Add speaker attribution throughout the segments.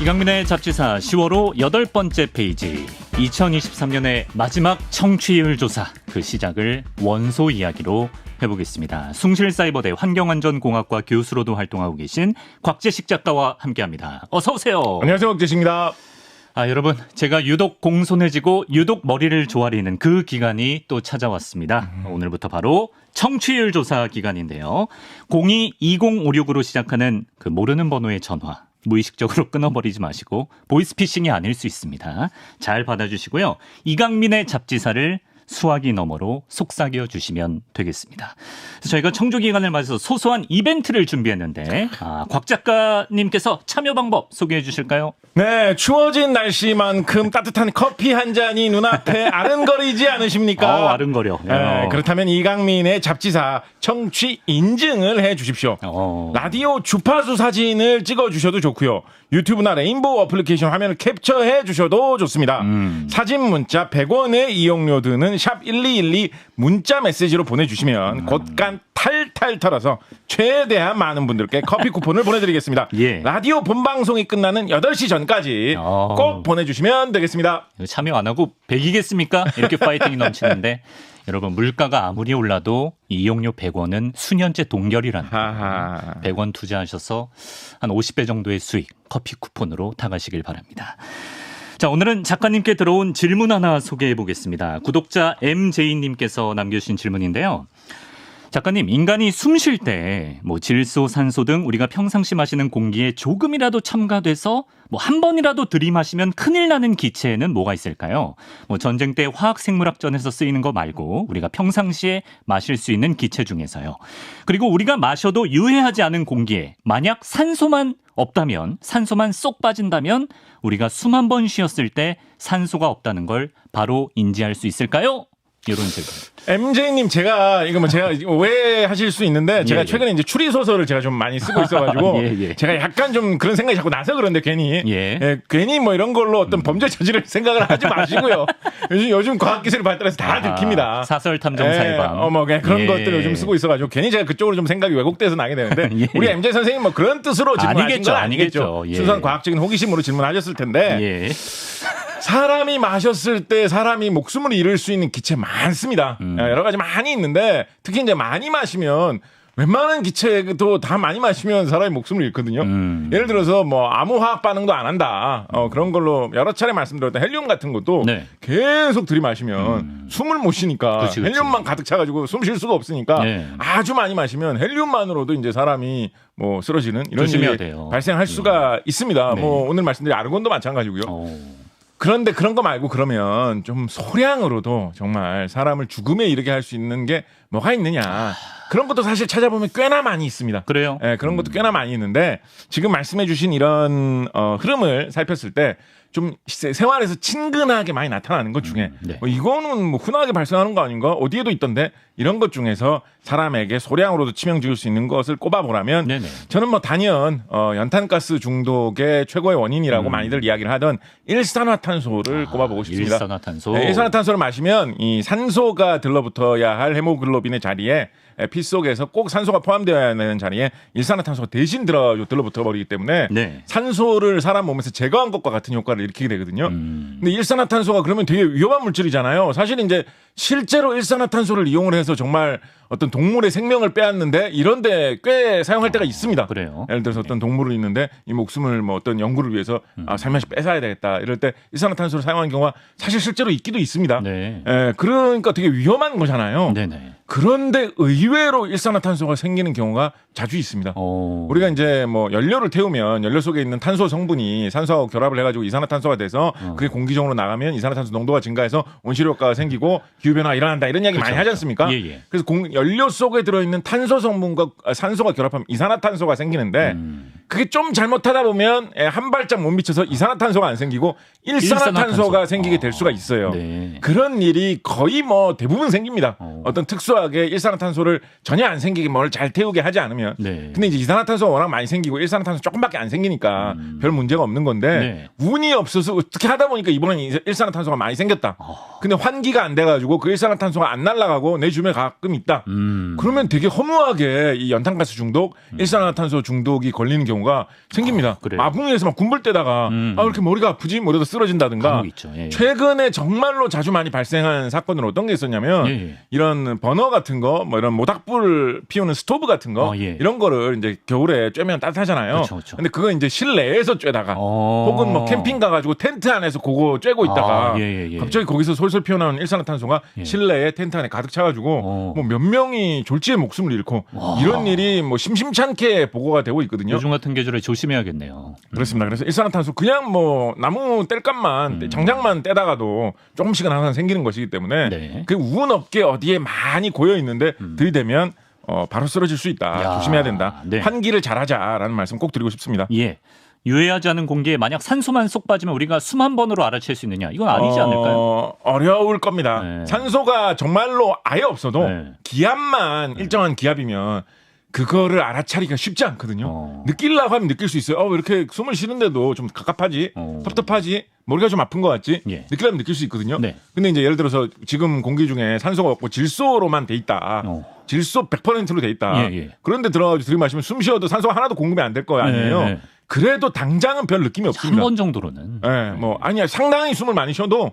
Speaker 1: 이강민의 잡지사 10월호 8번째 페이지. 2023년의 마지막 청취율 조사, 그 시작을 원소 이야기로 해보겠습니다. 숭실사이버대 환경안전공학과 교수로도 활동하고 계신 곽재식 작가와 함께합니다. 어서 오세요.
Speaker 2: 안녕하세요, 곽재식입니다.
Speaker 1: 여러분, 제가 유독 공손해지고 유독 머리를 조아리는 그 기간이 또 찾아왔습니다. 오늘부터 바로 청취율 조사 기간인데요. 022056으로 시작하는 그 모르는 번호의 전화. 무의식적으로 끊어버리지 마시고 보이스피싱이 아닐 수 있습니다. 잘 받아주시고요. 이강민의 잡지사를 수화기 너머로 속삭여 주시면 되겠습니다. 그래서 저희가 청조기간을 맞아서 소소한 이벤트를 준비했는데 곽 작가님께서 참여 방법 소개해 주실까요?
Speaker 2: 네, 추워진 날씨만큼 따뜻한 커피 한 잔이 눈앞에 아른거리지 않으십니까?
Speaker 1: 아른거려.
Speaker 2: 네, 그렇다면 이강민의 잡지사 청취 인증을 해 주십시오. 라디오 주파수 사진을 찍어 주셔도 좋고요. 유튜브나 레인보우 어플리케이션 화면을 캡처해 주셔도 좋습니다. 사진 문자 100원의 이용료 드는 샵 1212 문자 메시지로 보내주시면 곳간 탈탈 털어서 최대한 많은 분들께 커피 쿠폰을 보내드리겠습니다.
Speaker 1: 예.
Speaker 2: 라디오 본방송이 끝나는 8시 전까지 꼭 보내주시면 되겠습니다.
Speaker 1: 참여 안 하고 100이겠습니까? 이렇게 파이팅이 넘치는데 여러분, 물가가 아무리 올라도 이용료 100원은 수년째 동결이라는 거예요. 100원 투자하셔서 한 50배 정도의 수익 커피 쿠폰으로 타가시길 바랍니다. 자, 오늘은 작가님께 들어온 질문 하나 소개해 보겠습니다. 구독자 MJ님께서 남겨주신 질문인데요. 작가님, 인간이 숨 쉴 때 질소, 산소 등 우리가 평상시 마시는 공기에 조금이라도 첨가돼서 한 번이라도 들이마시면 큰일 나는 기체에는 뭐가 있을까요? 전쟁 때 화학생물학전에서 쓰이는 거 말고 우리가 평상시에 마실 수 있는 기체 중에서요. 그리고 우리가 마셔도 유해하지 않은 공기에 만약 산소만 없다면, 산소만 쏙 빠진다면 우리가 숨 한 번 쉬었을 때 산소가 없다는 걸 바로 인지할 수 있을까요? 이런 질문.
Speaker 2: MJ님, 제가 오해하실 수 있는데 제가 최근에 이제 추리 소설을 제가 좀 많이 쓰고 있어가지고 제가 약간 좀 그런 생각이 자꾸 나서 그런데 괜히 괜히 이런 걸로 어떤 범죄 저지를 생각을 하지 마시고요. 요즘 과학 기술이 발달해서 다 들킵니다.
Speaker 1: 사설 탐정 사이방.
Speaker 2: 그런 것들 요즘 쓰고 있어가지고 괜히 제가 그쪽으로 좀 생각이 왜곡돼서 나게 되는데 우리 MJ 선생님 그런 뜻으로 질문하신 건 아니겠죠. 순수한 과학적인 호기심으로 질문하셨을 텐데. 사람이 마셨을 때 사람이 목숨을 잃을 수 있는 기체 많습니다. 여러 가지 많이 있는데 특히 이제 많이 마시면 웬만한 기체도 다 많이 마시면 사람이 목숨을 잃거든요. 예를 들어서 아무 화학 반응도 안 한다. 그런 걸로 여러 차례 말씀드렸던 헬륨 같은 것도 계속 들이마시면 숨을 못 쉬니까 헬륨만 가득 차가지고 숨 쉴 수가 없으니까 아주 많이 마시면 헬륨만으로도 이제 사람이 쓰러지는 이런 일이 발생할 수가 있습니다. 오늘 말씀드린 아르곤도 마찬가지고요. 그런데 그런 거 말고 그러면 좀 소량으로도 정말 사람을 죽음에 이르게 할 수 있는 게 뭐가 있느냐. 그런 것도 사실 찾아보면 꽤나 많이 있습니다.
Speaker 1: 그래요?
Speaker 2: 네, 그런 것도 꽤나 많이 있는데 지금 말씀해 주신 이런 흐름을 살폈을 때 좀 생활에서 친근하게 많이 나타나는 것 중에 이거는 흔하게 발생하는 거 아닌가? 어디에도 있던데? 이런 것 중에서 사람에게 소량으로도 치명 죽일 수 있는 것을 꼽아보라면 저는 단연 연탄가스 중독의 최고의 원인이라고 많이들 이야기를 하던 일산화탄소를 꼽아보고 싶습니다.
Speaker 1: 일산화탄소.
Speaker 2: 일산화탄소를 마시면 이 산소가 들러붙어야 할 헤모글로빈의 자리에 피 속에서 꼭 산소가 포함되어야 하는 자리에 일산화탄소가 대신 들러붙어 버리기 때문에 산소를 사람 몸에서 제거한 것과 같은 효과를 일으키게 되거든요. 근데 일산화탄소가 그러면 되게 위험한 물질이잖아요. 사실 이제 실제로 일산화탄소를 이용을 해서 정말 어떤 동물의 생명을 빼앗는데 이런데 꽤 사용할 때가 있습니다.
Speaker 1: 그래요?
Speaker 2: 예를 들어서 어떤 동물이 있는데 이 목숨을 어떤 연구를 위해서 살며시 뺏어야 되겠다 이럴 때 일산화탄소를 사용하는 경우가 사실 실제로 있기도 있습니다. 그러니까 되게 위험한 거잖아요. 그런데 의외로 일산화탄소가 생기는 경우가 자주 있습니다. 우리가 이제 연료를 태우면 연료 속에 있는 탄소 성분이 산소하고 결합을 해가지고 이산화탄소가 돼서 그게 공기중으로 나가면 이산화탄소 농도가 증가해서 온실효과가 생기고 기후변화가 일어난다 이런 이야기 많이 하지 않습니까? 그래서 연료 속에 들어있는 탄소 성분과 산소가 결합하면 이산화탄소가 생기는데 그게 좀 잘못하다 보면 한 발짝 못 미쳐서 이산화탄소가 안 생기고 일산화탄소가 생기게 될 수가 있어요. 그런 일이 거의 대부분 생깁니다. 어떤 특수하게 일산화탄소를 전혀 안 생기게 뭘 잘 태우게 하지 않으면. 근데 이제 이산화탄소가 워낙 많이 생기고 일산화탄소 조금밖에 안 생기니까 별 문제가 없는 건데 운이 없어서 어떻게 하다 보니까 이번엔 일산화탄소가 많이 생겼다. 근데 환기가 안 돼가지고 그 일산화탄소가 안 날아가고 내 주변에 가끔 있다. 그러면 되게 허무하게 이 연탄가스 중독, 일산화탄소 중독이 걸리는 경우가 경우가 생깁니다. 마붕에서 막 군불 때다가 왜 이렇게 머리가 아프지? 머리가 쓰러진다든가.
Speaker 1: 예.
Speaker 2: 최근에 정말로 자주 많이 발생한 사건은 어떤 게 있었냐면 이런 버너 같은 거, 뭐 이런 모닥불 피우는 스토브 같은 거 이런 거를 이제 겨울에 쬐면 따뜻하잖아요.
Speaker 1: 그렇죠.
Speaker 2: 근데 그거 이제 실내에서 쬐다가 혹은 뭐 캠핑 가가지고 텐트 안에서 그거 쬐고 있다가 갑자기 거기서 솔솔 피어나오는 일산화탄소가 실내에 텐트 안에 가득 차가지고 뭐 몇 명이 졸지에 목숨을 잃고 이런 일이 뭐 심심찮게 보고가 되고 있거든요.
Speaker 1: 요즘 같은 계절에 조심해야겠네요.
Speaker 2: 그렇습니다. 그래서 일산화탄소 그냥 뭐 나무 뗄감만 장작만 떼다가도 조금씩은 항상 생기는 것이기 때문에 그 운 없게 어디에 많이 고여 있는데 들이대면 바로 쓰러질 수 있다. 조심해야 된다. 환기를 잘하자라는 말씀 꼭 드리고 싶습니다.
Speaker 1: 예. 유해하지 않은 공기에 만약 산소만 쏙 빠지면 우리가 숨 한 번으로 알아챌 수 있느냐? 이건 아니지 않을까요?
Speaker 2: 어려울 겁니다. 산소가 정말로 아예 없어도 기압만 일정한 기압이면 그거를 알아차리기가 쉽지 않거든요. 느끼려고 하면 느낄 수 있어요. 왜 이렇게 숨을 쉬는데도 좀 갑갑하지? 텁텁하지? 머리가 좀 아픈 것 같지? 느끼려면 느낄 수 있거든요. 근데 이제 예를 들어서 지금 공기 중에 산소가 없고 질소로만 돼 있다. 질소 100%로 돼 있다. 그런데 들어가서 들이마시면 숨 쉬어도 산소가 하나도 공급이 안 될 거 아니에요. 그래도 당장은 별 느낌이 없습니다.
Speaker 1: 한 번 정도로는.
Speaker 2: 뭐 아니야 상당히 숨을 많이 쉬어도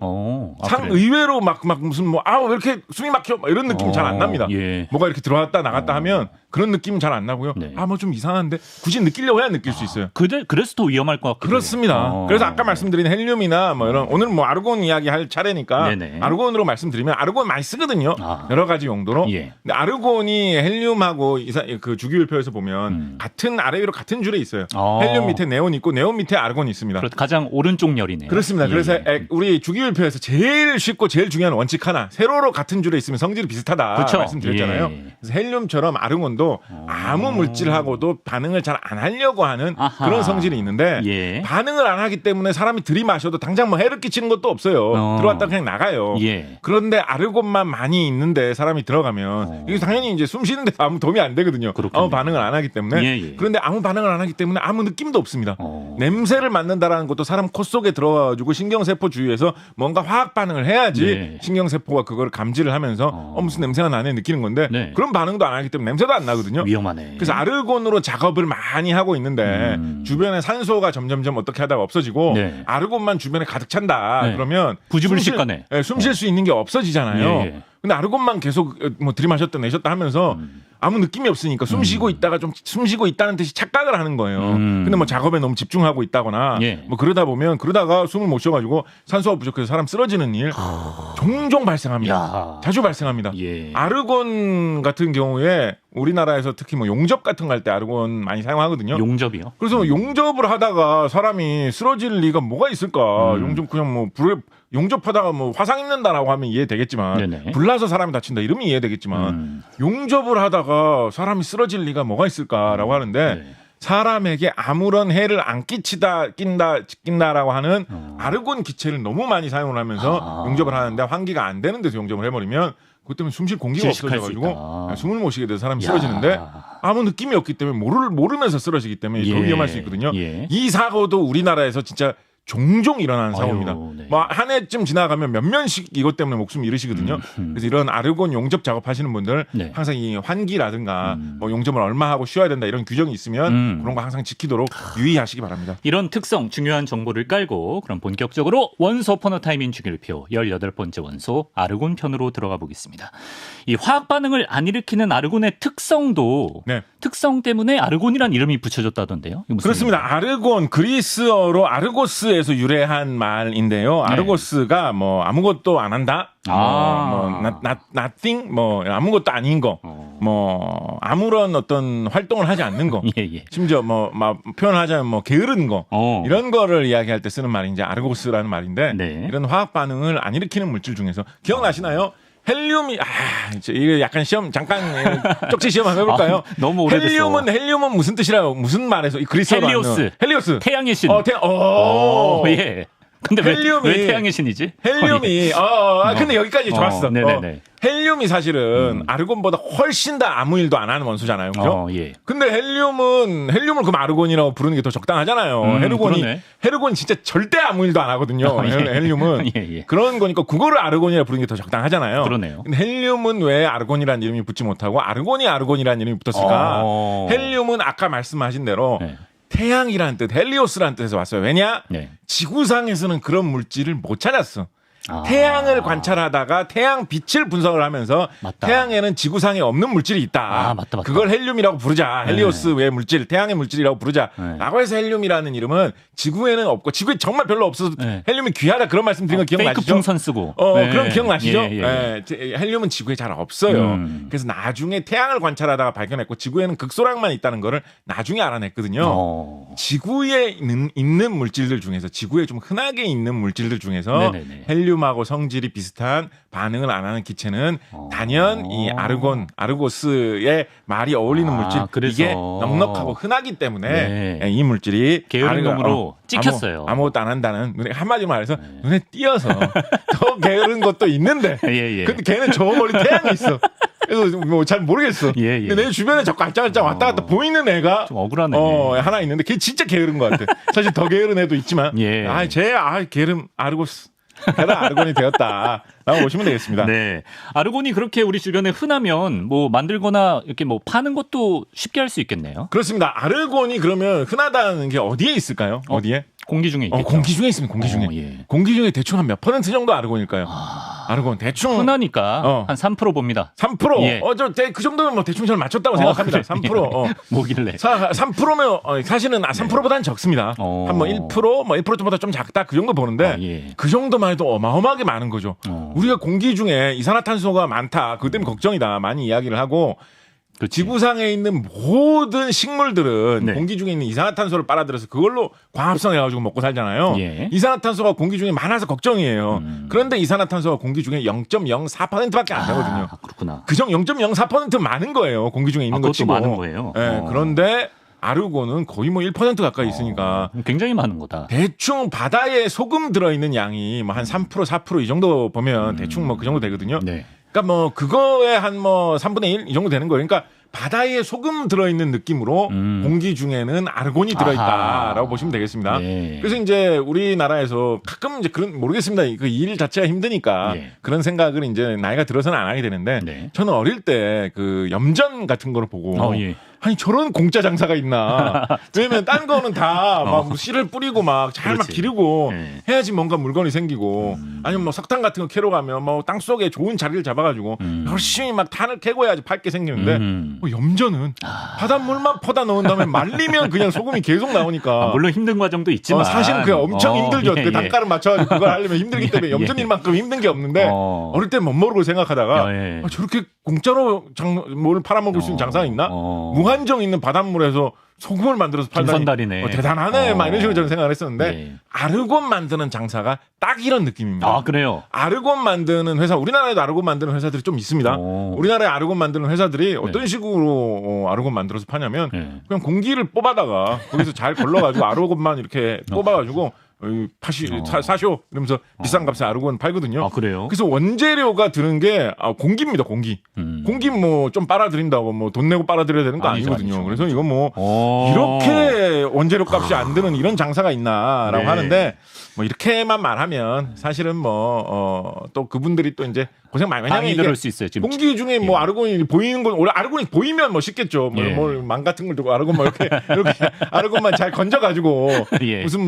Speaker 2: 의외로 막 무슨 뭐 왜 이렇게 숨이 막혀 이런 느낌 잘 안 납니다. 뭐가 이렇게 들어왔다 나갔다 하면 그런 느낌은 잘 안 나고요. 뭐 좀 이상한데 굳이 느끼려고 해야 느낄 수 있어요.
Speaker 1: 그래서 더 위험할 것 같아요.
Speaker 2: 그렇습니다. 그래서 아까 말씀드린 헬륨이나 뭐 이런 오늘 뭐 아르곤 이야기 할 차례니까 아르곤으로 말씀드리면 아르곤 많이 쓰거든요. 여러 가지 용도로. 근데 아르곤이 헬륨하고 그 주기율표에서 보면 같은 아래 위로 같은 줄에 있어요. 헬륨 밑에 네온 있고 네온 밑에 아르곤이 있습니다.
Speaker 1: 가장 오른쪽 열이네요.
Speaker 2: 그렇습니다. 그래서 우리 주기율표에서 제일 쉽고 제일 중요한 원칙 하나. 세로로 같은 줄에 있으면 성질이 비슷하다 말씀드렸잖아요. 그래서 헬륨처럼 아르곤도 아무 물질하고도 반응을 잘 안 하려고 하는 그런 성질이 있는데 반응을 안 하기 때문에 사람이 들이마셔도 당장 뭐 해를 끼치는 것도 없어요. 들어왔다 그냥 나가요. 그런데 아르곤만 많이 있는데 사람이 들어가면 이게 당연히 이제 숨 쉬는데 아무 도움이 안 되거든요. 아무 반응을 안 하기 때문에. 그런데 아무 반응을 안 하기 때문에 아무 느낌도 없습니다. 냄새를 맡는다라는 것도 사람 콧 속에 들어가지고 신경세포 주위에서 뭔가 화학 반응을 해야지 신경세포가 그걸 감지를 하면서 무슨 냄새가 나네 느끼는 건데 그런 반응도 안 하기 때문에 냄새도 안 나거든요.
Speaker 1: 위험하네.
Speaker 2: 그래서 아르곤으로 작업을 많이 하고 있는데 주변에 산소가 점점점 어떻게 하다가 없어지고 아르곤만 주변에 가득 찬다. 그러면
Speaker 1: 부지불식간에
Speaker 2: 숨 쉴 수 있는 게 없어지잖아요. 근데 아르곤만 계속 뭐 들이마셨다 내셨다 하면서 아무 느낌이 없으니까 숨 쉬고 있다가 좀 숨 쉬고 있다는 듯이 착각을 하는 거예요. 근데 뭐 작업에 너무 집중하고 있다거나 뭐 그러다가 숨을 못 쉬어가지고 산소가 부족해서 사람 쓰러지는 일 종종 발생합니다. 자주 발생합니다. 아르곤 같은 경우에 우리나라에서 특히 뭐 용접 같은 거 할 때 아르곤 많이 사용하거든요.
Speaker 1: 용접이요?
Speaker 2: 그래서 용접을 하다가 사람이 쓰러질 리가 뭐가 있을까? 용접 그냥 뭐 불에 용접하다가 뭐 화상 입는다라고 하면 이해되겠지만 불나서 사람이 다친다 이러면 이해되겠지만 용접을 하다가 사람이 쓰러질 리가 뭐가 있을까라고 하는데 사람에게 아무런 해를 안 끼친다라고 하는 아르곤 기체를 너무 많이 사용을 하면서 용접을 하는데 환기가 안 되는 데서 용접을 해버리면 그것 때문에 숨 쉴 공기가 없어져가지고 숨을 못 쉬게 돼서 사람이 쓰러지는데 아무 느낌이 없기 때문에 모르면서 쓰러지기 때문에 더 위험할 수 있거든요. 이 사고도 우리나라에서 진짜 종종 일어나는 사고입니다. 뭐 한 해쯤 지나가면 몇 명씩 이것 때문에 목숨 잃으시거든요. 그래서 이런 아르곤 용접 작업하시는 분들 항상 이 환기라든가 뭐 용접을 얼마 하고 쉬어야 된다 이런 규정이 있으면 그런 거 항상 지키도록 유의하시기 바랍니다.
Speaker 1: 이런 특성 중요한 정보를 깔고 그럼 본격적으로 원소 퍼너 타임인 주기율표 18번째 원소 아르곤 편으로 들어가 보겠습니다. 이 화학 반응을 안 일으키는 아르곤의 특성도 특성 때문에 아르곤이란 이름이 붙여졌다던데요.
Speaker 2: 그렇습니다. 아르곤 그리스어로 아르고스에서 유래한 말인데요. 아르고스가 뭐 아무것도 안 한다. nothing 뭐 아무것도 아닌 거. 뭐 아무런 어떤 활동을 하지 않는 거. 심지어 뭐 표현하자면 뭐 게으른 거. 이런 거를 이야기할 때 쓰는 말이 이제 아르고스라는 말인데 이런 화학 반응을 안 일으키는 물질 중에서 기억나시나요? 헬륨이 이게 약간 시험 잠깐 쪽지 시험 한번 해볼까요?
Speaker 1: 너무 오래됐어.
Speaker 2: 헬륨은 무슨 뜻이라고 무슨 말에서 그리스어로 헬리오스
Speaker 1: 태양의 신. 예. 근데 왜 태양의 신이지?
Speaker 2: 헬륨이 근데 여기까지 좋았어. 헬륨이 사실은 아르곤보다 훨씬 더 아무 일도 안 하는 원소잖아요. 그죠? 근데 헬륨을 그럼 아르곤이라고 부르는 게 더 적당하잖아요. 헬륨이 진짜 절대 아무 일도 안 하거든요. 헬륨은 그런 거니까 그거를 아르곤이라고 부르는 게 더 적당하잖아요.
Speaker 1: 그러네요.
Speaker 2: 근데 헬륨은 왜 아르곤이라는 이름이 붙지 못하고 아르곤이라는 이름이 붙었을까? 헬륨은 아까 말씀하신 대로 태양이라는 뜻, 헬리오스라는 뜻에서 왔어요. 왜냐?
Speaker 1: 네.
Speaker 2: 지구상에서는 그런 물질을 못 찾았어. 태양을 관찰하다가 태양 빛을 분석을 하면서
Speaker 1: 맞다.
Speaker 2: 태양에는 지구상에 없는 물질이 있다.
Speaker 1: 맞다.
Speaker 2: 그걸 헬륨이라고 부르자. 헬리오스 외의 물질, 태양의 물질이라고 부르자. 라고 해서 헬륨이라는 이름은 지구에는 없고 지구에 정말 별로 없어서 헬륨이 귀하다 그런 말씀 드린 거 기억나시죠?
Speaker 1: 페이크 풍선 쓰고.
Speaker 2: 그럼 기억나시죠? 헬륨은 지구에 잘 없어요. 그래서 나중에 태양을 관찰하다가 발견했고 지구에는 극소량만 있다는 거를 나중에 알아냈거든요. 지구에 있는 물질들 중에서 지구에 좀 흔하게 있는 물질들 중에서 헬륨하고 성질이 비슷한 반응을 안 하는 기체는 단연 이 아르고스의 말이 어울리는 물질 이게 넉넉하고 흔하기 때문에 이 물질이
Speaker 1: 게으른 놈으로 찍혔어요.
Speaker 2: 아무것도 안 한다는 눈에 한마디로 말해서 눈에 띄어서 더 게으른 것도 있는데 근데 걔는 저 멀리 태양이 있어. 그래서 뭐 잘 모르겠어. 근데 내 주변에 자꾸 알짱알짱 왔다 갔다 보이는 애가
Speaker 1: 좀 억울하네.
Speaker 2: 하나 있는데 걔 진짜 게으른 것 같아. 사실 더 게으른 애도 있지만 게으름 아르고스. 걔가 아르곤이 되었다라고 보시면 되겠습니다.
Speaker 1: 네, 아르곤이 그렇게 우리 주변에 흔하면 뭐 만들거나 이렇게 뭐 파는 것도 쉽게 할 수 있겠네요.
Speaker 2: 그렇습니다. 아르곤이 그러면 흔하다는 게 어디에 있을까요? 어디에?
Speaker 1: 공기 중에 있겠죠.
Speaker 2: 공기 중에 있습니다. 공기 중에. 공기 중에 대충 한 몇 퍼센트 정도 아르곤일까요? 아르곤 대충
Speaker 1: 흔하니까 한 3% 봅니다.
Speaker 2: 3%? 그 정도면 뭐 대충 저는 맞췄다고 생각합니다. 3%.
Speaker 1: 뭐길래?
Speaker 2: 3%면 사실은 3%보다는 적습니다. 한 뭐 1%, 뭐 1%보다 좀 작다 그 정도 보는데 그 정도만 해도 어마어마하게 많은 거죠. 우리가 공기 중에 이산화탄소가 많다. 그것 때문에 걱정이다. 많이 이야기를 하고 지구상에 있는 모든 식물들은 공기 중에 있는 이산화탄소를 빨아들여서 그걸로 광합성해가지고 먹고 살잖아요. 이산화탄소가 공기 중에 많아서 걱정이에요. 그런데 이산화탄소가 공기 중에 0.04%밖에 안 되거든요.
Speaker 1: 그렇구나.
Speaker 2: 그중 0.04% 많은 거예요. 공기 중에 있는 것 치고.
Speaker 1: 많은 거예요.
Speaker 2: 그런데 아르곤은 거의 뭐 1% 가까이 있으니까
Speaker 1: 굉장히 많은 거다.
Speaker 2: 대충 바다에 소금 들어있는 양이 뭐 한 3%, 4% 이 정도 보면 대충 뭐 그 정도 되거든요. 그러니까 뭐 그거에 한 뭐 3분의 1 이 정도 되는 거예요. 그러니까 바다에 소금 들어있는 느낌으로 공기 중에는 아르곤이 들어있다라고 보시면 되겠습니다. 그래서 이제 우리나라에서 가끔 이제 그런 모르겠습니다. 그 일 자체가 힘드니까 그런 생각을 이제 나이가 들어서는 안 하게 되는데 저는 어릴 때 그 염전 같은 거를 보고 아니 저런 공짜 장사가 있나? 왜냐면 딴 거는 다 막 씨를 뿌리고 막 잘 막 기르고 해야지 뭔가 물건이 생기고 아니면 뭐 석탄 같은 거 캐러 가면 뭐 땅 속에 좋은 자리를 잡아가지고 열심히 막 탄을 캐고 해야지 팔 게 생기는데 염전은 바닷물만 퍼다 넣은 다음에 말리면 그냥 소금이 계속 나오니까
Speaker 1: 물론 힘든 과정도 있지만
Speaker 2: 사실은 그게 엄청 힘들죠. 그 단가를 맞춰가지고 그걸 하려면 힘들기 때문에 염전일만큼 힘든 게 없는데 어릴 때 못 모르고 생각하다가 저렇게 공짜로 뭘 팔아먹을 수 있는 장사가 있나? 무한정 있는 바닷물에서 소금을 만들어서 팔다니 대단하네 막 이런 식으로 저는 생각을 했었는데 아르곤 만드는 장사가 딱 이런 느낌입니다.
Speaker 1: 그래요?
Speaker 2: 아르곤 만드는 회사 우리나라에도 아르곤 만드는 회사들이 좀 있습니다. 우리나라에 아르곤 만드는 회사들이 어떤 식으로 아르곤 만들어서 파냐면 그냥 공기를 뽑아다가 거기서 잘 걸러가지고 아르곤만 이렇게 뽑아가지고 사쇼 이러면서 비싼 값에 아르곤 팔거든요.
Speaker 1: 그래요?
Speaker 2: 그래서 원재료가 드는 게 공기입니다. 공기. 공기 뭐 좀 빨아들인다고 뭐 돈 내고 빨아들여야 되는 거 아니거든요. 그래서 이거 뭐 이렇게 원재료 값이 안 드는 이런 장사가 있나라고 하는데 뭐 이렇게만 말하면 사실은 뭐 또 그분들이 또 이제 고생 많이
Speaker 1: 들을 수 있어요. 지금
Speaker 2: 공기 중에 뭐 아르곤이 보이는 건 원래 아르곤이 보이면 뭐 쉽겠죠. 망 같은 걸 두고 아르곤 뭐 이렇게 아르곤만 잘 건져가지고 무슨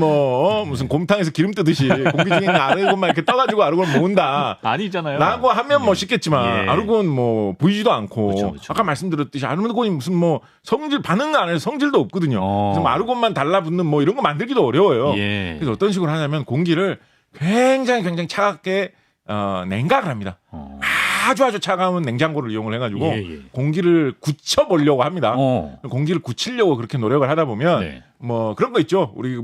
Speaker 2: 무슨 곰탕에서 기름 뜨듯이 공기 중에 있는 아르곤만 이렇게 떠가지고 아르곤 모은다.
Speaker 1: 아니잖아요.
Speaker 2: 라고 하면 뭐 쉽겠지만 아르곤 뭐 보이지도 않고 아까 말씀드렸듯이 아르곤이 무슨 뭐 성질 반응 안 해서 성질도 없거든요. 그래서 뭐 아르곤만 달라붙는 뭐 이런 거 만들기도 어려워요. 그래서 어떤 식으로 하냐면 공기를 굉장히 차갑게 냉각을 합니다. 아주 차가운 냉장고를 이용을 해가지고 공기를 굳혀보려고 합니다. 공기를 굳히려고 그렇게 노력을 하다 보면 뭐 그런 거 있죠. 우리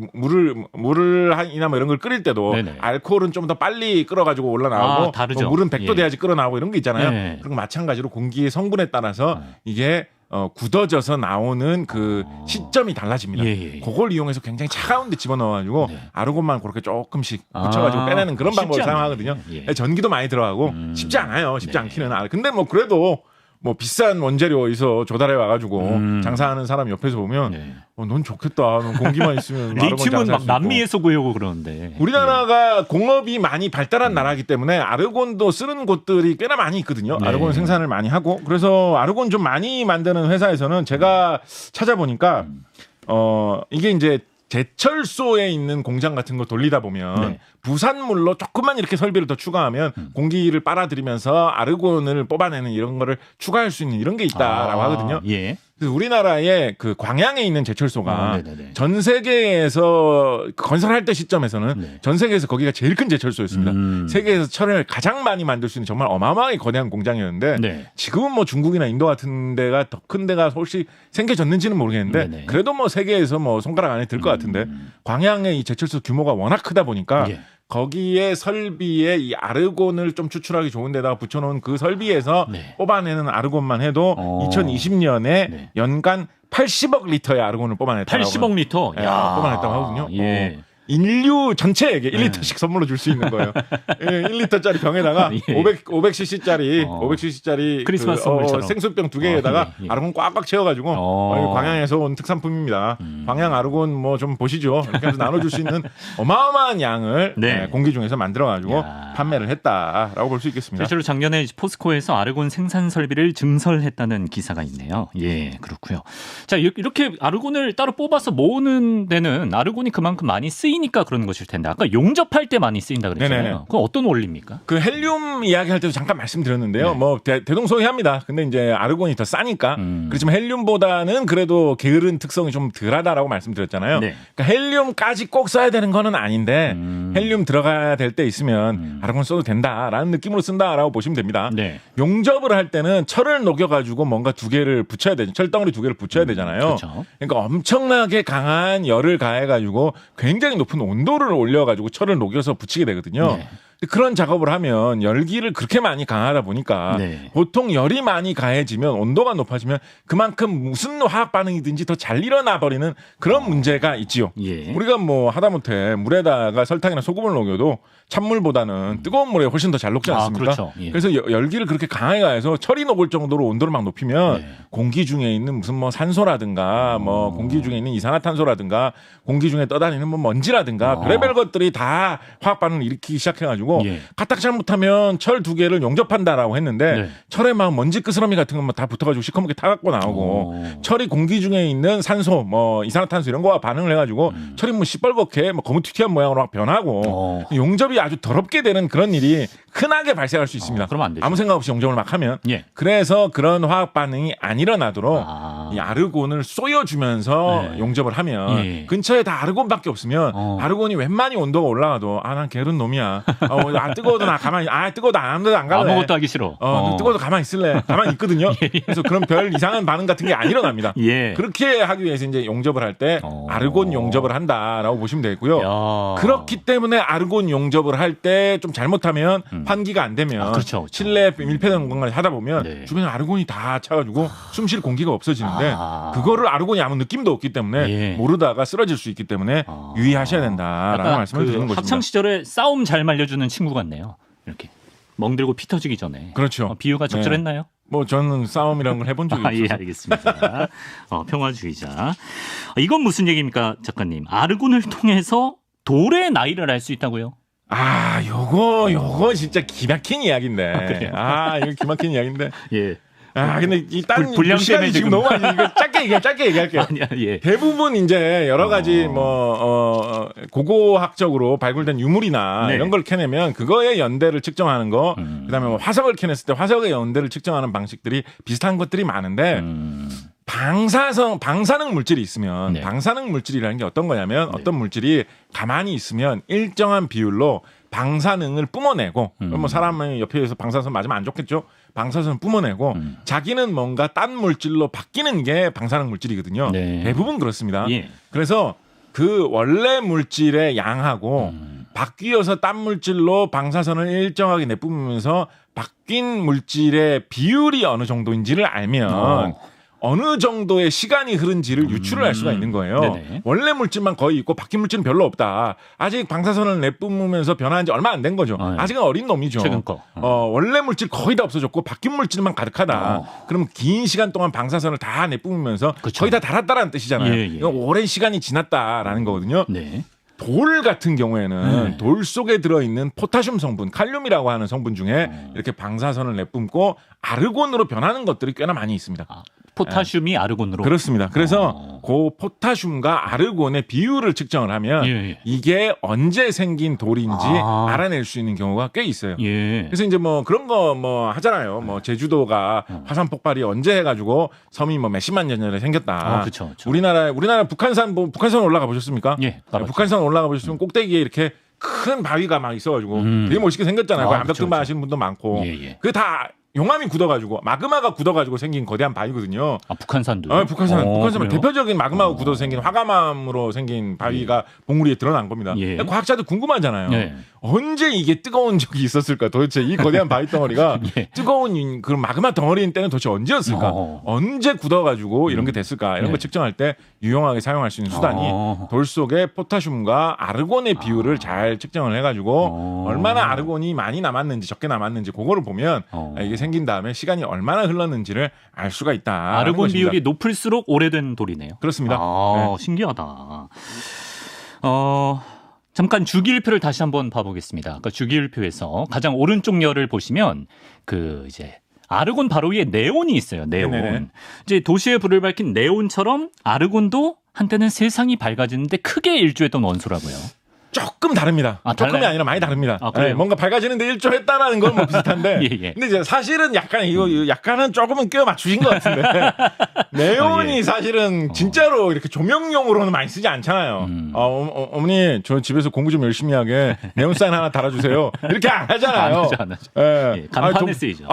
Speaker 2: 물이나 뭐 이런 걸 끓일 때도 알코올은 좀 더 빨리 끓어가지고 올라나오고 물은 100도 돼야지 끓어나오고 이런 거 있잖아요. 그리고 마찬가지로 공기의 성분에 따라서 이게 굳어져서 나오는 그 시점이 달라집니다. 그걸 이용해서 굉장히 차가운 데 집어넣어가지고 아르곤만 그렇게 조금씩 붙여가지고 빼내는 그런 방법을 사용하거든요. 전기도 많이 들어가고 쉽지 않아요. 쉽지 않기는. 근데 뭐 그래도 뭐 비싼 원재료에서 조달해 와가지고 장사하는 사람 옆에서 보면 넌 좋겠다. 넌 공기만 있으면
Speaker 1: 리튬은 막 남미에서 구해오고 그러는데
Speaker 2: 우리나라가 공업이 많이 발달한 나라이기 때문에 아르곤도 쓰는 곳들이 꽤나 많이 있거든요. 아르곤 생산을 많이 하고 그래서 아르곤 좀 많이 만드는 회사에서는 제가 찾아보니까 이게 이제 제철소에 있는 공장 같은 거 돌리다 보면
Speaker 1: 네.
Speaker 2: 부산물로 조금만 이렇게 설비를 더 추가하면 공기를 빨아들이면서 아르곤을 뽑아내는 이런 거를 추가할 수 있는 이런 게 있다라고 하거든요.
Speaker 1: 예.
Speaker 2: 그래서 우리나라의 그 광양에 있는 제철소가 전 세계에서 건설할 때 시점에서는
Speaker 1: 네.
Speaker 2: 전 세계에서 거기가 제일 큰 제철소였습니다. 세계에서 철을 가장 많이 만들 수 있는 정말 어마어마하게 거대한 공장이었는데
Speaker 1: 네.
Speaker 2: 지금은 뭐 중국이나 인도 같은 데가 더 큰 데가 혹시 생겨졌는지는 모르겠는데
Speaker 1: 네네.
Speaker 2: 그래도 뭐 세계에서 뭐 손가락 안에 들 것 같은데 광양의 이 제철소 규모가 워낙 크다 보니까
Speaker 1: 예.
Speaker 2: 거기에 설비에 이 아르곤을 좀 추출하기 좋은 데다가 붙여놓은 그 설비에서
Speaker 1: 네.
Speaker 2: 뽑아내는 아르곤만 해도 2020년에
Speaker 1: 네.
Speaker 2: 연간 80억 리터의 아르곤을 뽑아냈다고
Speaker 1: 80억 리터.
Speaker 2: 예,
Speaker 1: 야.
Speaker 2: 뽑아냈다고 하거든요.
Speaker 1: 예.
Speaker 2: 인류 전체에게 1리터씩 선물로 줄 수 있는 거예요. 1리터짜리 병에다가
Speaker 1: 예.
Speaker 2: 500cc짜리
Speaker 1: 크리스마스 선물처럼.
Speaker 2: 생수병 2개에다가
Speaker 1: 예.
Speaker 2: 아르곤 꽉꽉 채워가지고 광양에서 온 특산품입니다. 광양 아르곤 뭐 좀 보시죠. 이렇게 해서 나눠줄 수 있는 어마어마한 양을
Speaker 1: 네.
Speaker 2: 공기 중에서 만들어가지고
Speaker 1: 야.
Speaker 2: 판매를 했다라고 볼 수 있겠습니다.
Speaker 1: 실제로 작년에 포스코에서 아르곤 생산 설비를 증설했다는 기사가 있네요. 예, 그렇고요. 자, 이렇게 아르곤을 따로 뽑아서 모으는 데는 아르곤이 그만큼 많이 쓰이니까 그런 것일 텐데 아까 용접할 때 많이 쓰인다 그랬잖아요.
Speaker 2: 네네네.
Speaker 1: 그건 어떤 원리입니까?
Speaker 2: 그 헬륨 이야기할 때도 잠깐 말씀드렸는데요.
Speaker 1: 네.
Speaker 2: 뭐 대동소이합니다. 근데 이제 아르곤이 더 싸니까 그렇지만 헬륨보다는 그래도 게으른 특성이 좀 덜하다라고 말씀드렸잖아요.
Speaker 1: 네.
Speaker 2: 그러니까 헬륨까지 꼭 써야 되는 거는 아닌데 헬륨 들어가야 될 때 있으면 아르곤 써도 된다라는 느낌으로 쓴다라고 보시면 됩니다.
Speaker 1: 네.
Speaker 2: 용접을 할 때는 철을 녹여가지고 뭔가 두 개를 붙여야 되죠. 철덩어리 두 개를 붙여야 되잖아요.
Speaker 1: 그렇죠.
Speaker 2: 그러니까 엄청나게 강한 열을 가해가지고 굉장히 높은 온도를 올려가지고 철을 녹여서 붙이게 되거든요.
Speaker 1: 네.
Speaker 2: 그런 작업을 하면 열기를 그렇게 많이 강하다 보니까
Speaker 1: 네.
Speaker 2: 보통 열이 많이 가해지면 온도가 높아지면 그만큼 무슨 화학 반응이든지 더 잘 일어나 버리는 그런 문제가 있지요.
Speaker 1: 예.
Speaker 2: 우리가 뭐 하다못해 물에다가 설탕이나 소금을 녹여도 찬물보다는 뜨거운 물에 훨씬 더 잘 녹지 않습니까?
Speaker 1: 그렇죠. 예.
Speaker 2: 그래서 열기를 그렇게 강하게 가해서 철이 녹을 정도로 온도를 막 높이면
Speaker 1: 네.
Speaker 2: 공기 중에 있는 무슨 뭐 산소라든가 뭐 공기 중에 있는 이산화탄소라든가 공기 중에 떠다니는 뭐 먼지라든가 별의별 것들이 다 화학 반응을 일으키기 시작해가지고
Speaker 1: 예.
Speaker 2: 까딱 잘못하면 철 두 개를 용접한다라고 했는데
Speaker 1: 네.
Speaker 2: 철에 막 먼지 끄스러미 같은 것만 다 붙어가지고 시커멓게 타갖고 나오고 철이 공기 중에 있는 산소 뭐 이산화탄소 이런 거와 반응을 해가지고 철이 뭐 시뻘겋게 뭐 거무튀튀한 모양으로 막 변하고 용접이 아주 더럽게 되는 그런 일이 흔하게 발생할 수 있습니다.
Speaker 1: 그러면 안 되죠.
Speaker 2: 아무 생각 없이 용접을 막 하면
Speaker 1: 예.
Speaker 2: 그래서 그런 화학 반응이 안 일어나도록 이 아르곤을 쏘여주면서
Speaker 1: 네.
Speaker 2: 용접을 하면
Speaker 1: 예.
Speaker 2: 근처에 다 아르곤밖에 없으면 아르곤이 웬만히 온도가 올라가도 난 게으른 놈이야. 뜨거워도 나 가만히 뜨거워도 안 갈래.
Speaker 1: 아무것도 하기 싫어.
Speaker 2: 뜨거워도 가만히 있을래. 가만히 있거든요. 그래서 그런 별 이상한 반응 같은 게 안 일어납니다.
Speaker 1: 예.
Speaker 2: 그렇게 하기 위해서 이제 용접을 할 때 아르곤 용접을 한다라고 보시면 되고요.
Speaker 1: 야.
Speaker 2: 그렇기 때문에 아르곤 용접을 할 때 좀 잘못하면 환기가 안 되면
Speaker 1: 그렇죠.
Speaker 2: 실내 밀폐된 공간을 하다 보면
Speaker 1: 네.
Speaker 2: 주변에 아르곤이 다 차가지고 숨쉴 공기가 없어지는데 그거를 아르곤이 아무 느낌도 없기 때문에
Speaker 1: 예.
Speaker 2: 모르다가 쓰러질 수 있기 때문에 유의하셔야 된다라는 말씀을 드리는 것입니다.
Speaker 1: 학창 시절에 싸움 잘 말려주는 친구 같네요. 이렇게 멍들고 피 터지기 전에.
Speaker 2: 그렇죠.
Speaker 1: 비유가 적절했나요?
Speaker 2: 뭐 저는 싸움이라는 걸 해본 적이 없어서.
Speaker 1: 예, 알겠습니다. 평화주의자. 이건 무슨 얘기입니까, 작가님? 아르곤을 통해서 돌의 나이를 알 수 있다고요?
Speaker 2: 요거 진짜 기막힌 이야기인데. 이거 기막힌 이야기인데.
Speaker 1: 예.
Speaker 2: 근데 일단
Speaker 1: 분량
Speaker 2: 시간이 지금 너무 많이 이거 짧게 얘기할게요.
Speaker 1: 아니야, 예.
Speaker 2: 대부분 이제 여러 가지 고고학적으로 발굴된 유물이나
Speaker 1: 네.
Speaker 2: 이런 걸 캐내면 그거의 연대를 측정하는 거, 그다음에 뭐 화석을 캐냈을 때 화석의 연대를 측정하는 방식들이 비슷한 것들이 많은데 방사능 물질이 있으면
Speaker 1: 네.
Speaker 2: 방사능 물질이라는 게 어떤 거냐면 어떤 물질이 가만히 있으면 일정한 비율로 방사능을 뿜어내고 뭐 사람이 옆에서 방사선 맞으면 안 좋겠죠. 방사선을 뿜어내고 자기는 뭔가 딴 물질로 바뀌는 게 방사능 물질이거든요.
Speaker 1: 네.
Speaker 2: 대부분 그렇습니다.
Speaker 1: 예.
Speaker 2: 그래서 그 원래 물질의 양하고 바뀌어서 딴 물질로 방사선을 일정하게 내뿜으면서 바뀐 물질의 비율이 어느 정도인지를 알면 어느 정도의 시간이 흐른지를 유추를 할 수가 있는 거예요.
Speaker 1: 네네.
Speaker 2: 원래 물질만 거의 있고 바뀐 물질은 별로 없다. 아직 방사선을 내뿜으면서 변한 지 얼마 안 된 거죠.
Speaker 1: 네.
Speaker 2: 아직은 어린 놈이죠.
Speaker 1: 최근 거.
Speaker 2: 원래 물질 거의 다 없어졌고 바뀐 물질만 가득하다. 그럼 긴 시간 동안 방사선을 다 내뿜으면서
Speaker 1: 그쵸.
Speaker 2: 거의 다 달았다라는 뜻이잖아요.
Speaker 1: 예, 예.
Speaker 2: 이건 오랜 시간이 지났다라는 거거든요.
Speaker 1: 네.
Speaker 2: 돌 같은 경우에는 돌 속에 들어있는 포타슘 성분, 칼륨이라고 하는 성분 중에 이렇게 방사선을 내뿜고 아르곤으로 변하는 것들이 꽤나 많이 있습니다.
Speaker 1: 포타슘이 아르곤으로.
Speaker 2: 그렇습니다. 그래서 그 포타슘과 아르곤의 비율을 측정을 하면 이게 언제 생긴 돌인지 알아낼 수 있는 경우가 꽤 있어요. 그래서 이제 뭐 그런 거 뭐 하잖아요. 뭐 제주도가 화산 폭발이 언제 해가지고 섬이 뭐 몇십만 년 전에 생겼다.
Speaker 1: 그쵸.
Speaker 2: 우리나라 북한산 올라가 보셨습니까? 북한산 올라가 보셨으면 꼭대기에 이렇게 큰 바위가 막 있어가지고 되게 멋있게 생겼잖아요. 암벽 등반 하시는 분도 많고. 그게 다 용암이 굳어가지고 마그마가 굳어가지고 생긴 거대한 바위거든요.
Speaker 1: 북한산도요?
Speaker 2: 북한산 대표적인 마그마가 굳어서 생긴 화가암으로 생긴 바위가 봉우리에 드러난 겁니다. 과학자들 궁금하잖아요. 언제 이게 뜨거운 적이 있었을까? 도대체 이 거대한 바위 덩어리가 뜨거운 그 마그마 덩어리인 때는 도대체 언제였을까? 언제 굳어가지고 이런 게 됐을까? 이런 거 측정할 때 유용하게 사용할 수 있는 수단이 돌 속에 포타슘과 아르곤의 비율을 잘 측정을 해가지고 얼마나 아르곤이 많이 남았는지 적게 남았는지 그거를 보면 이게 생긴 다음에 시간이 얼마나 흘렀는지를 알 수가 있다.
Speaker 1: 아르곤 비율이 높을수록 오래된 돌이네요.
Speaker 2: 그렇습니다.
Speaker 1: 신기하다. 잠깐 주기율표를 다시 한번 봐보겠습니다. 그러니까 주기율표에서 가장 오른쪽 열을 보시면 이제 아르곤 바로 위에 네온이 있어요. 네온. 네네. 이제 도시의 불을 밝힌 네온처럼 아르곤도 한때는 세상이 밝아지는데 크게 일조했던 원소라고요.
Speaker 2: 조금 다릅니다. 조금이 아니라 많이 다릅니다. 뭔가 밝아지는데 일조했다라는 건 뭐 비슷한데. 근데 이제 사실은 약간은 조금은 껴 맞추신 것 같은데. 네온이 사실은 진짜로 이렇게 조명용으로는 많이 쓰지 않잖아요. 어머니, 저 집에서 공부 좀 열심히 하게 네온 사인 하나 달아주세요. 이렇게 안 하잖아요.
Speaker 1: 안 하죠. 간판에 쓰이죠.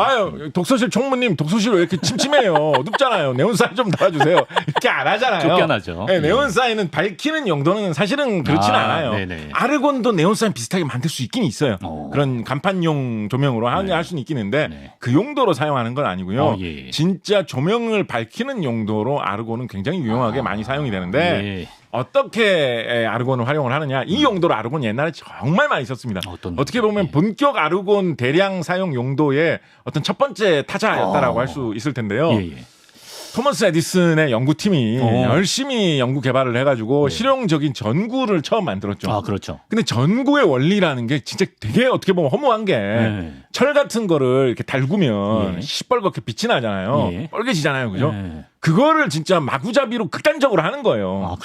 Speaker 2: 독서실 총무님, 독서실 왜 이렇게 침침해요? 어둡잖아요. 네온 사인 좀 달아주세요. 이렇게 안 하잖아요.
Speaker 1: 쫓겨나죠.
Speaker 2: 네온 사인은 밝히는 용도는 사실은 그렇진 않아요. 네네. 아르곤도 네온사인 비슷하게 만들 수 있긴 있어요. 그런 간판용 조명으로 할 수는 있긴 한데 그 용도로 사용하는 건 아니고요. 진짜 조명을 밝히는 용도로 아르곤은 굉장히 유용하게 많이 사용이 되는데 어떻게 아르곤을 활용을 하느냐. 이 용도로 아르곤 옛날에 정말 많이 썼습니다. 어떻게 보면 본격 아르곤 대량 사용 용도의 어떤 첫 번째 타자였다라고 할 수 있을 텐데요. 토머스 에디슨의 연구팀이 열심히 연구 개발을 해가지고 실용적인 전구를 처음 만들었죠.
Speaker 1: 그렇죠.
Speaker 2: 근데 전구의 원리라는 게 진짜 되게 어떻게 보면 허무한 게 철 같은 거를 이렇게 달구면 시뻘겋게 빛이 나잖아요. 빨개지잖아요. 그죠? 그거를 진짜 마구잡이로 극단적으로 하는 거예요.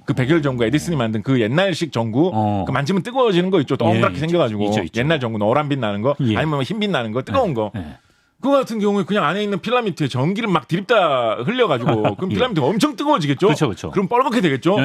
Speaker 2: 그 백열 전구, 에디슨이 만든 그 옛날식 전구, 그 만지면 뜨거워지는 거 있죠. 동그랗게 생겨가지고. 있죠. 옛날 전구, 노란 빛 나는 거, 아니면 흰빛 나는 거, 뜨거운 거. 그거 같은 경우에 그냥 안에 있는 필라멘트에 전기를 막 드립다 흘려가지고 그럼 필라멘트가 엄청 뜨거워지겠죠?
Speaker 1: 그렇죠.
Speaker 2: 그럼 뻘겋게 되겠죠?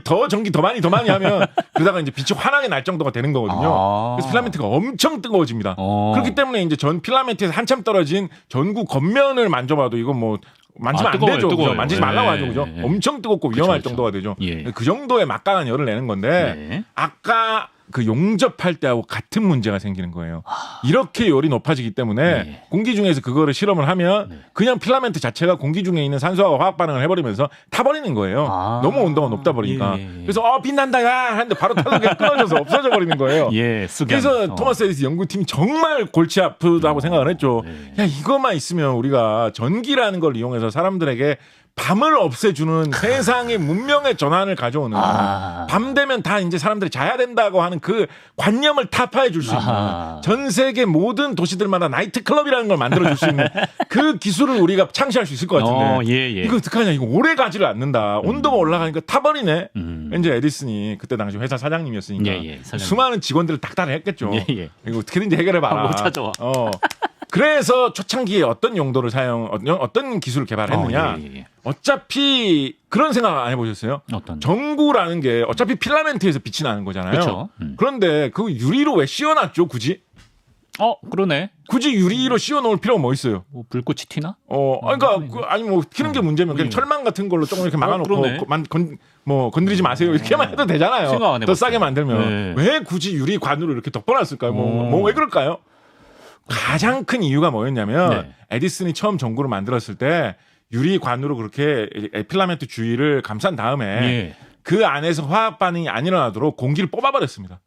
Speaker 2: 더 전기 더 많이 하면 그러다가 이제 빛이 환하게 날 정도가 되는 거거든요. 그래서 필라멘트가 엄청 뜨거워집니다. 그렇기 때문에 이제 전 필라멘트에서 한참 떨어진 전구 겉면을 만져봐도 이건 뭐 만지면 안 되죠. 뜨거워요. 만지지 말라고 하죠. 그죠? 엄청 뜨겁고 위험할 정도가 되죠. 그 정도의 막강한 열을 내는 건데 아까 그 용접할 때하고 같은 문제가 생기는 거예요. 이렇게 열이 높아지기 때문에 공기 중에서 그거를 실험을 하면 그냥 필라멘트 자체가 공기 중에 있는 산소와 화학 반응을 해버리면서 타버리는 거예요. 너무 온도가 높다 보니까. 그래서 빛난다 야 하는데 바로 타서 그냥 끊어져서 없어져 버리는 거예요. 그래서 토마스 에디슨 연구팀이 정말 골치 아프다고 생각을 했죠. 야, 이것만 있으면 우리가 전기라는 걸 이용해서 사람들에게 밤을 없애주는 세상의 문명의 전환을 가져오는 밤 되면 다 이제 사람들이 자야 된다고 하는 그 관념을 타파해 줄 수 있는 전 세계 모든 도시들마다 나이트클럽이라는 걸 만들어 줄 수 있는 그 기술을 우리가 창시할 수 있을 것 같은데 이거 어떡하냐. 이거 오래 가지를 않는다. 온도가 올라가니까 타버리네. 이제 에디슨이 그때 당시 회사 사장님이었으니까 수많은 직원들을 닥달했겠죠. 이거 어떻게든지 해결해봐라.
Speaker 1: 못 찾아와.
Speaker 2: 그래서 초창기에 어떤 용도를 어떤 기술을 개발했느냐. 어차피 그런 생각 안 해보셨어요? 전구라는 게 어차피 필라멘트에서 빛이 나는 거잖아요. 그런데 그 유리로 왜 씌워놨죠, 굳이?
Speaker 1: 그러네.
Speaker 2: 굳이 유리로 씌워놓을 필요가 뭐 있어요?
Speaker 1: 불꽃이 튀나?
Speaker 2: 그러니까 아니 뭐 튀는 게 문제면 그냥 철망 같은 걸로 조금 이렇게 막아놓고 건드리지 마세요 이렇게만 해도 되잖아요. 더 싸게 만들면 왜 굳이 유리 관으로 이렇게 덮어놨을까요? 왜 그럴까요? 가장 큰 이유가 뭐였냐면 에디슨이 처음 전구를 만들었을 때 유리관으로 그렇게 필라멘트 주위를 감싼 다음에 그 안에서 화학 반응이 안 일어나도록 공기를 뽑아버렸습니다.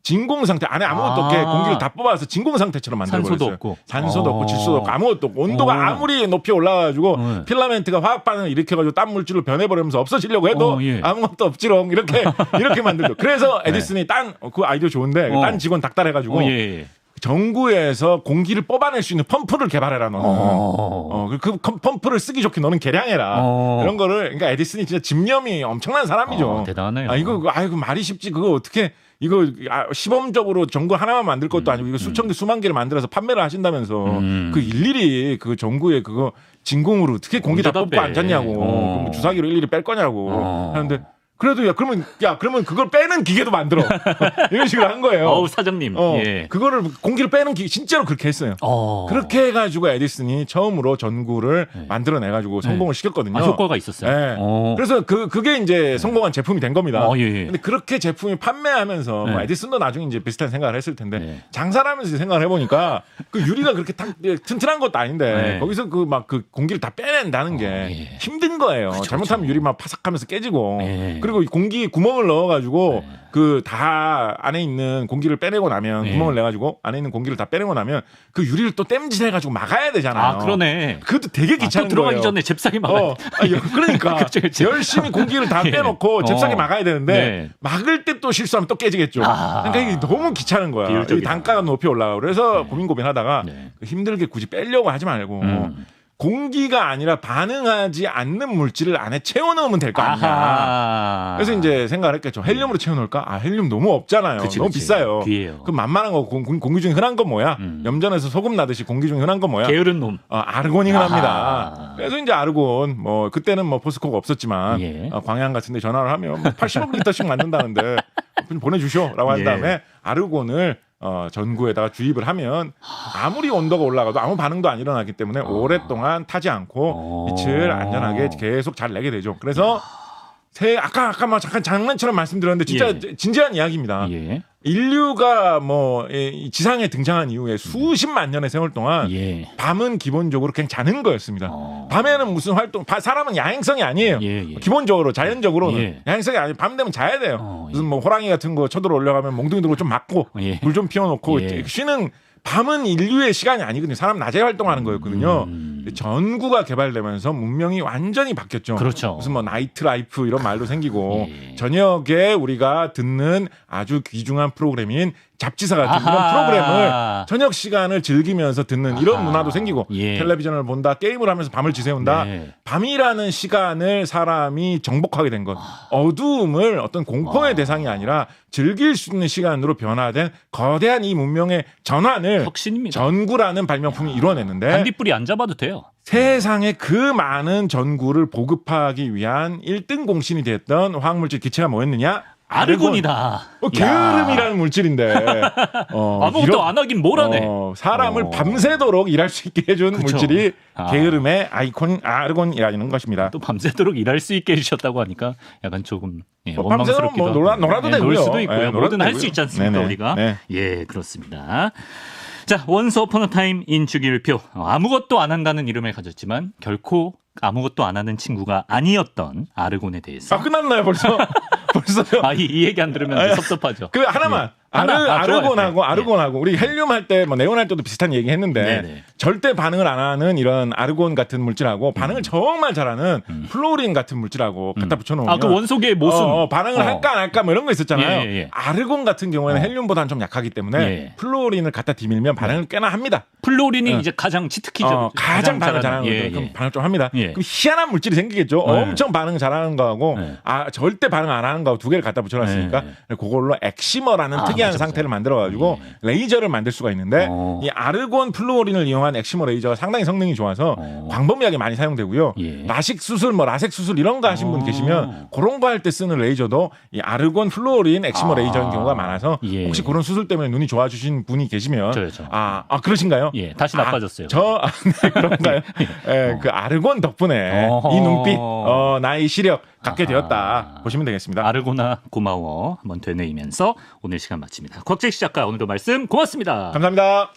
Speaker 2: 진공 상태 안에 아무것도 없게 공기를 다 뽑아서 진공 상태처럼 만들어버렸어요. 산소도 없고 질소도 없고 아무것도 없고 온도가 아무리 높이 올라가지고 필라멘트가 화학 반응을 일으켜가지고 땀 물질로 변해버리면서 없어지려고 해도 아무것도 없지롱 이렇게 만들죠. 그래서 에디슨이 그 아이디어 좋은데 딴 직원 닥달해가지고 전구에서 공기를 뽑아낼 수 있는 펌프를 개발해라 너는. 그 펌프를 쓰기 좋게 너는 개량해라. 이런 거를 그러니까 에디슨이 진짜 집념이 엄청난 사람이죠.
Speaker 1: 대단해요.
Speaker 2: 이거 말이 쉽지 그거 어떻게 이거 시범적으로 전구 하나만 만들 것도 아니고 이거 수천 개 수만 개를 만들어서 판매를 하신다면서 그 일일이 그 전구에 그거 진공으로 어떻게 공기 다 뽑고 앉았냐고. 그럼 주사기로 일일이 뺄 거냐고 하는데. 그래도 그러면 그걸 빼는 기계도 만들어. 이런 식으로 한 거예요.
Speaker 1: 사장님. 예.
Speaker 2: 그거를 공기를 빼는 기계 진짜로 그렇게 했어요. 그렇게 해가지고 에디슨이 처음으로 전구를 만들어내가지고 성공을 시켰거든요.
Speaker 1: 효과가 있었어요.
Speaker 2: 네. 그래서 그게 이제 성공한 제품이 된 겁니다.
Speaker 1: 예.
Speaker 2: 근데 그렇게 제품이 판매하면서 뭐 에디슨도 나중에 이제 비슷한 생각을 했을 텐데 장사를 하면서 생각을 해보니까 그 유리가 그렇게 튼튼한 것도 아닌데 거기서 그 공기를 다 빼낸다는 게 힘든 거예요. 잘못하면 유리 막 파삭하면서 깨지고. 그리고 공기 구멍을 넣어가지고 그 다 안에 있는 공기를 빼내고 나면 구멍을 내가지고 안에 있는 공기를 다 빼내고 나면 그 유리를 또 땜질해가지고 막아야 되잖아요.
Speaker 1: 그러네.
Speaker 2: 그것도 되게 귀찮은
Speaker 1: 또 들어가기
Speaker 2: 거예요.
Speaker 1: 전에 잽싸게 막아야 돼.
Speaker 2: 그러니까
Speaker 1: 그치.
Speaker 2: 열심히 공기를 다 빼놓고 잽싸게 막아야 되는데 막을 때 또 실수하면 또 깨지겠죠. 그러니까 이게 너무 귀찮은 거야. 이 단가가 높이 올라가고 그래서 고민하다가 힘들게 굳이 빼려고 하지 말고 공기가 아니라 반응하지 않는 물질을 안에 채워넣으면 될 거 아니냐. 그래서 이제 생각을 했겠죠. 헬륨으로 채워넣을까? 헬륨 너무 없잖아요. 너무 비싸요.
Speaker 1: 귀해요.
Speaker 2: 그럼 만만한 거 공기 중에 흔한 건 뭐야? 염전에서 소금 나듯이 공기 중에 흔한 건 뭐야?
Speaker 1: 게으른 놈.
Speaker 2: 아르곤이 흔합니다. 그래서 이제 아르곤 그때는 포스코가 없었지만 광양 같은데 전화를 하면 80리터씩 만든다는데 좀 보내주쇼라고 한 다음에 아르곤을 전구에다가 주입을 하면 아무리 온도가 올라가도 아무 반응도 안 일어나기 때문에 오랫동안 타지 않고 빛을 안전하게 계속 잘 내게 되죠. 그래서 아까 막 잠깐 장난처럼 말씀드렸는데 진짜 진지한 이야기입니다. 인류가 이 지상에 등장한 이후에 수십만 년의 세월 동안 밤은 기본적으로 그냥 자는 거였습니다. 밤에는 무슨 활동? 사람은 야행성이 아니에요. 기본적으로 자연적으로는 야행성이 아니에요. 밤 되면 자야 돼요. 무슨 호랑이 같은 거 쳐들어 올려가면 몽둥이 들고 좀 맞고 불 좀 피워놓고 쉬는. 밤은 인류의 시간이 아니거든요. 사람 낮에 활동하는 거였거든요. 전구가 개발되면서 문명이 완전히 바뀌었죠.
Speaker 1: 그렇죠.
Speaker 2: 무슨 나이트 라이프 이런 말도 생기고 저녁에 우리가 듣는 아주 귀중한 프로그램인 잡지사 같은 이런 프로그램을 저녁 시간을 즐기면서 듣는 이런 문화도 생기고 텔레비전을 본다, 게임을 하면서 밤을 지새운다. 밤이라는 시간을 사람이 정복하게 된 것. 어두움을 어떤 공포의 대상이 아니라 즐길 수 있는 시간으로 변화된 거대한 이 문명의 전환을
Speaker 1: 혁신입니다.
Speaker 2: 전구라는 발명품이 이뤄냈는데
Speaker 1: 반딧불이 안 잡아도 돼요.
Speaker 2: 세상에 그 많은 전구를 보급하기 위한 1등 공신이 됐던 화학물질 기체가 뭐였느냐?
Speaker 1: 아르곤이다.
Speaker 2: 게으름이라는 물질인데
Speaker 1: 아무것도 안 하긴 뭘 하네.
Speaker 2: 사람을 밤새도록 일할 수 있게 해준 물질이 게으름의 아이콘 아르곤이라는 것입니다.
Speaker 1: 또 밤새도록 일할 수 있게 해주셨다고 하니까 약간 조금
Speaker 2: 원망스럽기도 하고
Speaker 1: 놀아도 되고요. 놀 수도 있고요. 뭐든 할 수 있지 않습니까?
Speaker 2: 네네.
Speaker 1: 우리가. 그렇습니다. 자, 원스 어폰 어 타임 인 주기율표. 아무것도 안 한다는 이름을 가졌지만 결코 아무것도 안 하는 친구가 아니었던 아르곤에 대해서.
Speaker 2: 끝났나요 벌써요?
Speaker 1: 이 얘기 안 들으면 섭섭하죠.
Speaker 2: 그 하나만. 아르곤하고 우리 헬륨 할 때 네온 할 때도 비슷한 얘기 했는데 절대 반응을 안 하는 이런 아르곤 같은 물질하고 반응을 정말 잘하는 플로린 같은 물질하고 갖다 붙여놓으면
Speaker 1: 그 원소계의 모순
Speaker 2: 반응을 할까 안 할까 뭐 이런 거 있었잖아요. 아르곤 같은 경우에는 헬륨보다는 좀 약하기 때문에 플로린을 갖다 디밀면 반응을 꽤나 합니다.
Speaker 1: 플로린이 이제 가장 치트키죠.
Speaker 2: 가장 반응 잘하는 거죠. 그럼 반응 좀 합니다. 그럼 희한한 물질이 생기겠죠. 엄청 반응 잘하는 거하고 절대 반응 안 하는 거하고 두 개를 갖다 붙여놨으니까 그걸로 엑시머라는 특이한 상태를 만들어가지고 레이저를 만들 수가 있는데 이 아르곤 플루오린을 이용한 엑시머 레이저가 상당히 성능이 좋아서 광범위하게 많이 사용되고요. 라식 수술, 라섹 수술 이런 거 하신 분 계시면 그런 거 할 때 쓰는 레이저도 이 아르곤 플루오린 엑시머 레이저인 경우가 많아서 혹시 그런 수술 때문에 눈이 좋아지신 분이 계시면 그러신가요?
Speaker 1: 다시 나빠졌어요.
Speaker 2: 그런가요? 그 아르곤 덕분에 이 눈빛, 나의 시력 갖게 되었다 보시면 되겠습니다.
Speaker 1: 아르곤아 고마워 한번 되뇌이면서 오늘 시간 마칩니다. 곽재식 작가 오늘도 말씀 고맙습니다.
Speaker 2: 감사합니다.